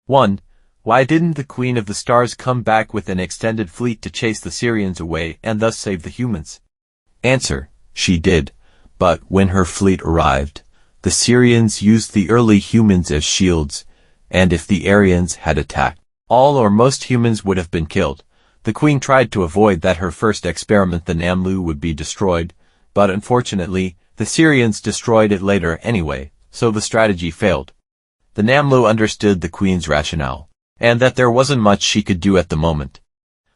1. Why didn't the Queen of the Stars come back with an extended fleet to chase the Sirians away and thus save the humans? Answer: she did, but when her fleet arrived, the Sirians used the early humans as shields, and if the Aryans had attacked, all or most humans would have been killed. The Queen tried to avoid that her first experiment, the Namlu, would be destroyed, but unfortunately, the Sirians destroyed it later anyway, so the strategy failed. The Namlu understood the Queen's rationale, and that there wasn't much she could do at the moment.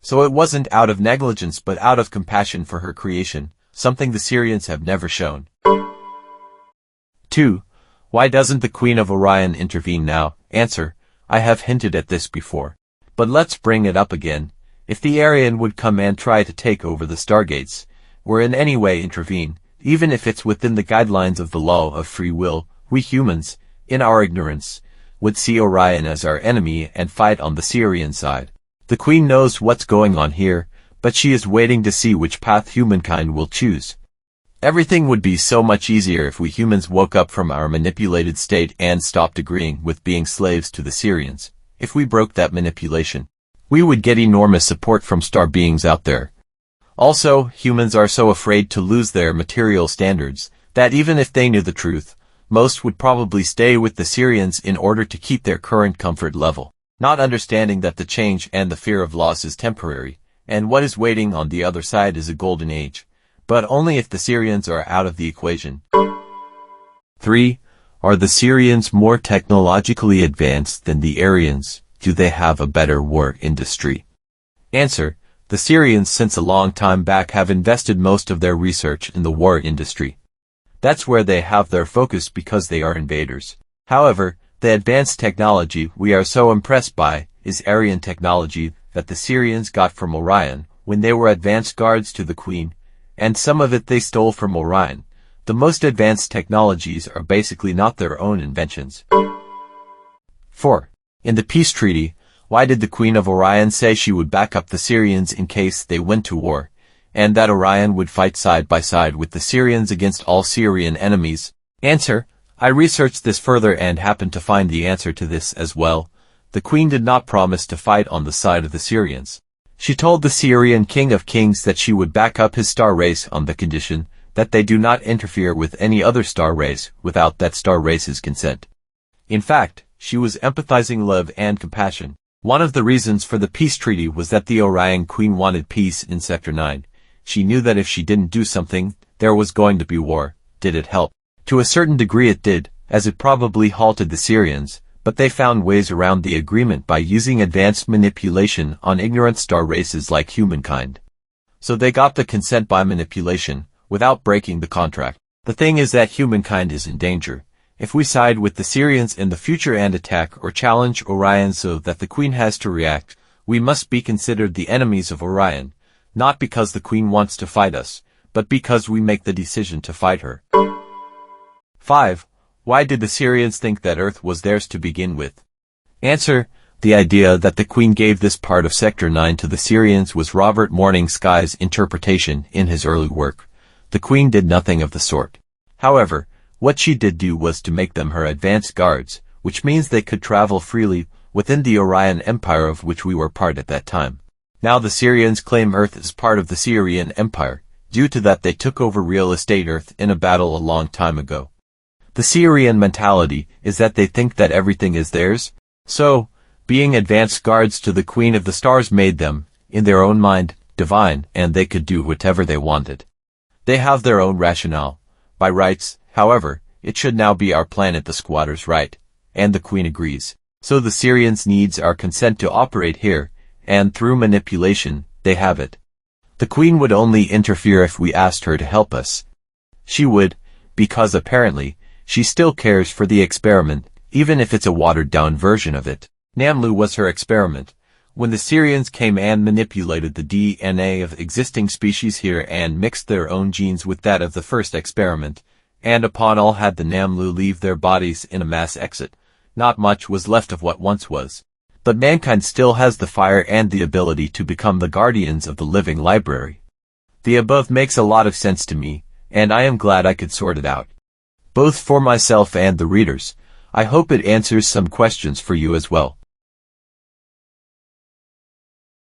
So it wasn't out of negligence but out of compassion for her creation, something the Sirians have never shown. 2. Why doesn't the Queen of Orion intervene now? Answer: I have hinted at this before, but let's bring it up again. If the Aryan would come and try to take over the Stargates, or in any way intervene, even if it's within the guidelines of the law of free will, we humans, in our ignorance, would see Orion as our enemy and fight on the Sirian side. The Queen knows what's going on here, but she is waiting to see which path humankind will choose. Everything would be so much easier if we humans woke up from our manipulated state and stopped agreeing with being slaves to the Sirians. If we broke that manipulation, we would get enormous support from star beings out there. Also, humans are so afraid to lose their material standards, that even if they knew the truth, most would probably stay with the Sirians in order to keep their current comfort level, not understanding that the change and the fear of loss is temporary, and what is waiting on the other side is a golden age, but only if the Sirians are out of the equation. 3. Are the Sirians more technologically advanced than the Aryans? Do they have a better war industry? Answer: the Sirians since a long time back have invested most of their research in the war industry. That's where they have their focus because they are invaders. However, the advanced technology we are so impressed by is Aryan technology that the Sirians got from Orion when they were advanced guards to the Queen, and some of it they stole from Orion. The most advanced technologies are basically not their own inventions. 4. In the peace treaty, why did the Queen of Orion say she would back up the Sirians in case they went to war, and that Orion would fight side by side with the Sirians against all Sirian enemies? Answer: I researched this further and happened to find the answer to this as well. The Queen did not promise to fight on the side of the Sirians. She told the Sirian King of Kings that she would back up his star race on the condition that they do not interfere with any other star race without that star race's consent. In fact, she was empathizing love and compassion. One of the reasons for the peace treaty was that the Orion Queen wanted peace in Sector 9. She knew that if she didn't do something, there was going to be war. Did it help? To a certain degree it did, as it probably halted the Sirians, but they found ways around the agreement by using advanced manipulation on ignorant star races like humankind. So they got the consent by manipulation, without breaking the contract. The thing is that humankind is in danger. If we side with the Sirians in the future and attack or challenge Orion so that the Queen has to react, we must be considered the enemies of Orion, not because the Queen wants to fight us, but because we make the decision to fight her. 5. Why did the Sirians think that Earth was theirs to begin with? Answer: the idea that the Queen gave this part of Sector 9 to the Sirians was Robert Morning Sky's interpretation in his early work. The Queen did nothing of the sort. However, what she did do was to make them her advanced guards, which means they could travel freely within the Orion Empire of which we were part at that time. Now the Sirians claim Earth is part of the Sirian Empire, due to that they took over real estate Earth in a battle a long time ago. The Sirian mentality is that they think that everything is theirs, so, being advanced guards to the Queen of the Stars made them, in their own mind, divine, and they could do whatever they wanted. They have their own rationale. By rights, however, it should now be our planet the squatter's right, and the Queen agrees. So the Sirians needs our consent to operate here, and through manipulation, they have it. The Queen would only interfere if we asked her to help us. She would, because apparently, she still cares for the experiment, even if it's a watered-down version of it. Namlu was her experiment. When the Sirians came and manipulated the DNA of existing species here and mixed their own genes with that of the first experiment, and upon all had the Namlu leave their bodies in a mass exit, not much was left of what once was. But mankind still has the fire and the ability to become the guardians of the living library. The above makes a lot of sense to me, and I am glad I could sort it out. Both for myself and the readers. I hope it answers some questions for you as well.